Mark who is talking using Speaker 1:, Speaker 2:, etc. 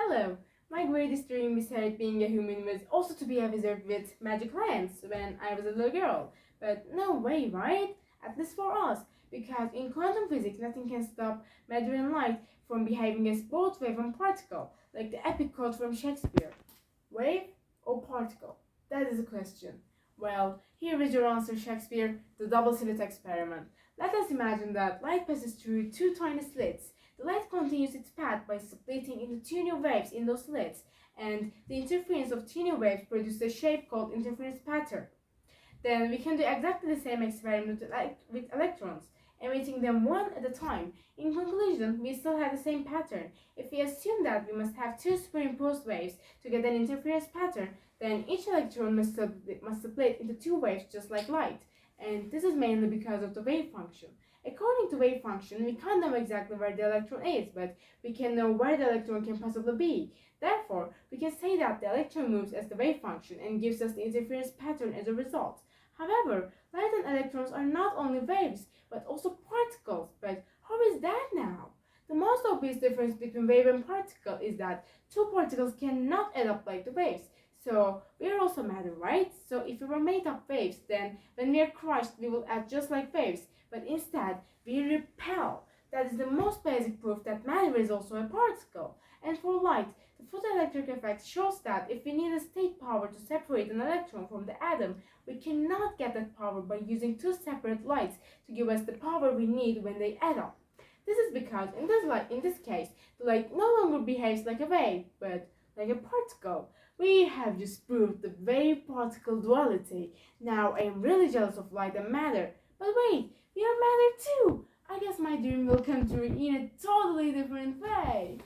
Speaker 1: Hello! My greatest dream besides being a human was also to be a wizard with magic lands when I was a little girl. But no way, right? At least for us, because in quantum physics nothing can stop matter and light from behaving as both wave and particle, like the epic quote from Shakespeare. Wave or particle? That is the question. Well, here is your answer, Shakespeare, the double slit experiment. Let us imagine that light passes through two tiny slits. The light continues its path by splitting into two new waves in those slits, and the interference of two new waves produces a shape called interference pattern. Then we can do exactly the same experiment with electrons, emitting them one at a time. In conclusion, we still have the same pattern. If we assume that we must have two superimposed waves to get an interference pattern, then each electron must split into two waves just like light. And this is mainly because of the wave function. According to wave function, we can't know exactly where the electron is, but we can know where the electron can possibly be. Therefore, we can say that the electron moves as the wave function and gives us the interference pattern as a result. However, light and electrons are not only waves, but also particles. But how is that now? The most obvious difference between wave and particle is that two particles cannot add up like the waves. So we are also matter, right? So if we were made of waves, then when we are crushed, we will act just like waves. But instead, we repel. That is the most basic proof that matter is also a particle. And for light, the photoelectric effect shows that if we need a state power to separate an electron from the atom, we cannot get that power by using two separate lights to give us the power we need when they add up. This is because in this case, the light no longer behaves like a wave, but like a particle. We have just proved the wave-particle duality. Now I am really jealous of light and matter. But wait, we are matter too! I guess my dream will come true in a totally different way.